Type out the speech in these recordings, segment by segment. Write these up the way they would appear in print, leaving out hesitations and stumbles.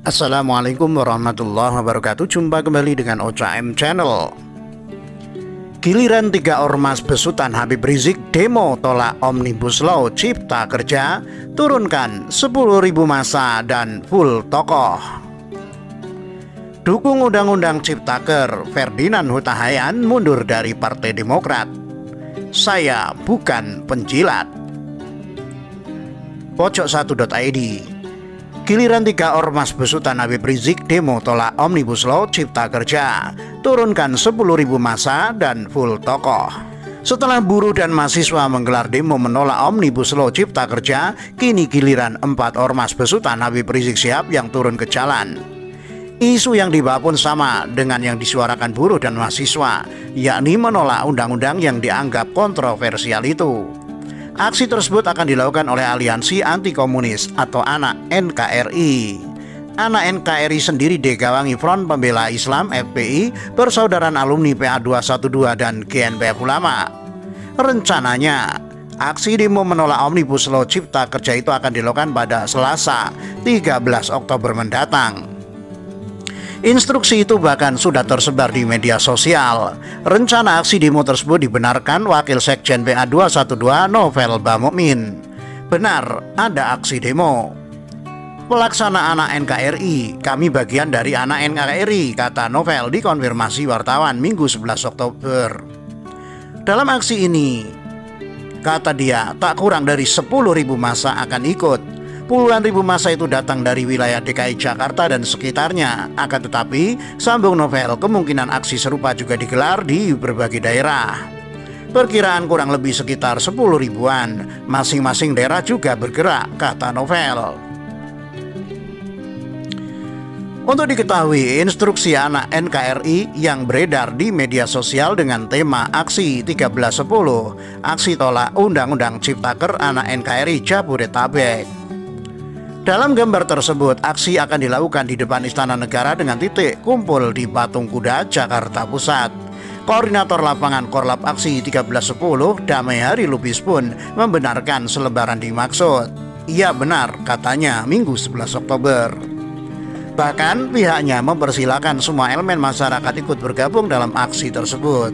Assalamualaikum warahmatullahi wabarakatuh. Jumpa kembali dengan OCM Channel. Giliran 3 ormas besutan Habib Rizik demo tolak Omnibus Law Cipta Kerja, turunkan 10.000 massa dan full tokoh. Dukung Undang-Undang Ciptaker, Ferdinand Huta Hayan mundur dari Partai Demokrat. Saya bukan penjilat. Pojok1.id. Giliran 3 ormas besutan Habib Rizik demo tolak Omnibus Law Cipta Kerja, turunkan 10.000 massa dan full tokoh. Setelah buruh dan mahasiswa menggelar demo menolak Omnibus Law Cipta Kerja, kini giliran 4 ormas besutan Habib Rizik Syihab yang turun ke jalan. Isu yang dibawa pun sama dengan yang disuarakan buruh dan mahasiswa, yakni menolak undang-undang yang dianggap kontroversial itu. Aksi tersebut akan dilakukan oleh Aliansi Anti Komunis atau ANAK NKRI. ANAK NKRI sendiri digawangi Front Pembela Islam FPI, Persaudaraan Alumni PA 212 dan GNPF Ulama. Rencananya, aksi demo menolak Omnibus Law Cipta Kerja itu akan dilakukan pada Selasa 13 Oktober mendatang. Instruksi itu bahkan sudah tersebar di media sosial. Rencana aksi demo tersebut dibenarkan Wakil Sekjen PA 212 Novel Bamukmin. Benar, ada aksi demo. Pelaksana ANAK NKRI, kami bagian dari ANAK NKRI, kata Novel dikonfirmasi wartawan Minggu 11 Oktober. Dalam aksi ini, kata dia, tak kurang dari 10.000 massa akan ikut. Puluhan ribu massa itu datang dari wilayah DKI Jakarta dan sekitarnya. Akan tetapi, sambung Novel, kemungkinan aksi serupa juga digelar di berbagai daerah. Perkiraan kurang lebih sekitar 10 ribuan. Masing-masing daerah juga bergerak, kata Novel. Untuk diketahui, instruksi ANAK NKRI yang beredar di media sosial dengan tema Aksi 1310, Aksi Tolak Undang-Undang Ciptaker ANAK NKRI Jabodetabek. Dalam gambar tersebut, aksi akan dilakukan di depan Istana Negara dengan titik kumpul di Patung Kuda, Jakarta Pusat. Koordinator lapangan Korlap Aksi 1310, Damai Hari Lubis pun membenarkan selebaran dimaksud. Iya benar, katanya Minggu 11 Oktober. Bahkan pihaknya mempersilahkan semua elemen masyarakat ikut bergabung dalam aksi tersebut.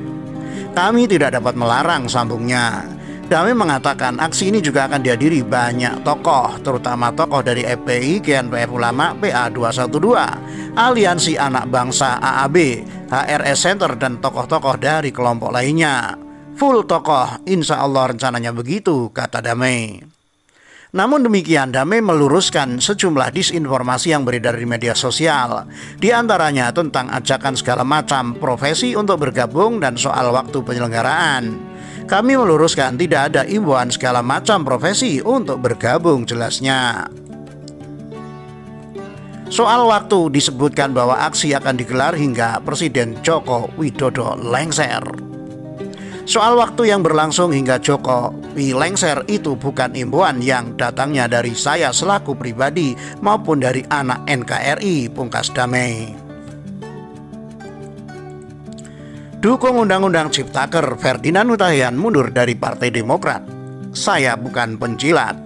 Kami tidak dapat melarang, sambungnya. Damai mengatakan aksi ini juga akan dihadiri banyak tokoh, terutama tokoh dari FPI, GNPF Ulama, PA 212, Aliansi Anak Bangsa AAB, HRS Center, dan tokoh-tokoh dari kelompok lainnya. Full tokoh, insya Allah rencananya begitu, kata Damai. Namun demikian, Damai meluruskan sejumlah disinformasi yang beredar di media sosial, di antaranya tentang ajakan segala macam profesi untuk bergabung dan soal waktu penyelenggaraan. Kami meluruskan tidak ada imbauan segala macam profesi untuk bergabung, jelasnya. Soal waktu disebutkan bahwa aksi akan digelar hingga Presiden Joko Widodo lengser. Soal waktu yang berlangsung hingga Jokowi lengser itu bukan imbauan yang datangnya dari saya selaku pribadi maupun dari ANAK NKRI, pungkas Damai. Dukung Undang-Undang Ciptaker, Ferdinand Huta Hayan mundur dari Partai Demokrat. Saya bukan penjilat.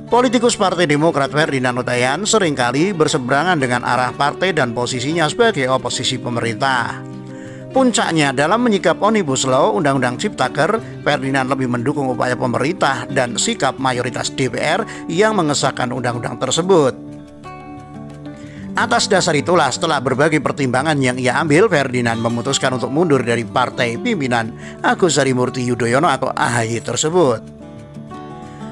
Politikus Partai Demokrat Ferdinand Huta Hayan seringkali berseberangan dengan arah partai dan posisinya sebagai oposisi pemerintah. Puncaknya dalam menyikap Omnibus Law Undang-Undang Ciptaker, Ferdinand lebih mendukung upaya pemerintah dan sikap mayoritas DPR yang mengesahkan undang-undang tersebut. Atas dasar itulah, setelah berbagai pertimbangan yang ia ambil, Ferdinand memutuskan untuk mundur dari partai pimpinan Agus Harimurti Yudhoyono atau AHY tersebut.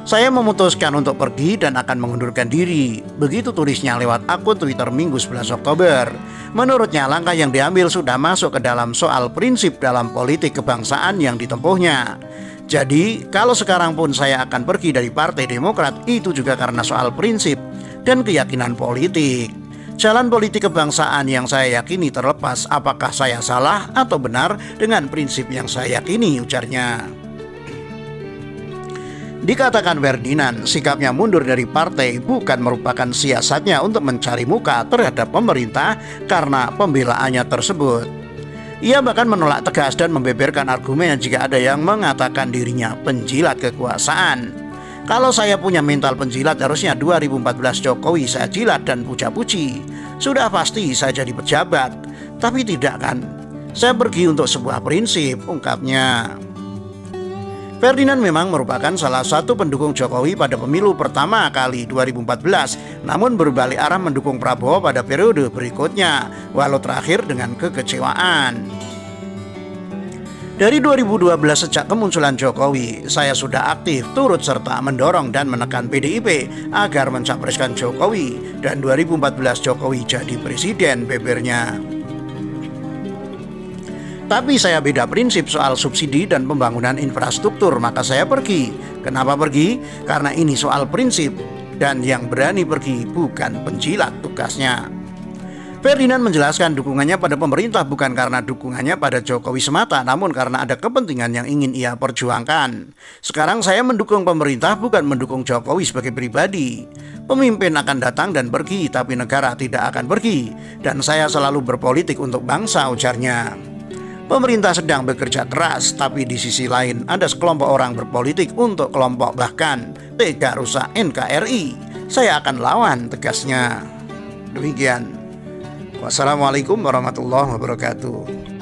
Saya memutuskan untuk pergi dan akan mengundurkan diri, begitu tulisnya lewat akun Twitter Minggu 11 Oktober. Menurutnya, langkah yang diambil sudah masuk ke dalam soal prinsip dalam politik kebangsaan yang ditempuhnya. Jadi, kalau sekarang pun saya akan pergi dari Partai Demokrat, itu juga karena soal prinsip dan keyakinan politik. Jalan politik kebangsaan yang saya yakini terlepas apakah saya salah atau benar dengan prinsip yang saya yakini, ujarnya. Dikatakan Ferdinand, sikapnya mundur dari partai bukan merupakan siasatnya untuk mencari muka terhadap pemerintah karena pembelaannya tersebut. Ia bahkan menolak tegas dan membeberkan argumen jika ada yang mengatakan dirinya penjilat kekuasaan. Kalau saya punya mental penjilat, harusnya 2014 Jokowi saya jilat dan puja-puji. Sudah pasti saya jadi pejabat. Tapi tidak kan? Saya pergi untuk sebuah prinsip, ungkapnya. Ferdinand memang merupakan salah satu pendukung Jokowi pada pemilu pertama kali 2014, namun berbalik arah mendukung Prabowo pada periode berikutnya, walau terakhir dengan kekecewaan. Dari 2012 sejak kemunculan Jokowi, saya sudah aktif turut serta mendorong dan menekan PDIP agar mencapreskan Jokowi, dan 2014 Jokowi jadi presiden, bebernya. Tapi saya beda prinsip soal subsidi dan pembangunan infrastruktur, maka saya pergi. Kenapa pergi? Karena ini soal prinsip, dan yang berani pergi bukan penjilat tugasnya. Ferdinand menjelaskan dukungannya pada pemerintah bukan karena dukungannya pada Jokowi semata, namun karena ada kepentingan yang ingin ia perjuangkan. Sekarang saya mendukung pemerintah bukan mendukung Jokowi sebagai pribadi. Pemimpin akan datang dan pergi, tapi negara tidak akan pergi. Dan saya selalu berpolitik untuk bangsa, ujarnya. Pemerintah sedang bekerja keras, tapi di sisi lain ada sekelompok orang berpolitik untuk kelompok, bahkan tega rusak NKRI. Saya akan lawan, tegasnya. Demikian. Wassalamualaikum warahmatullahi wabarakatuh.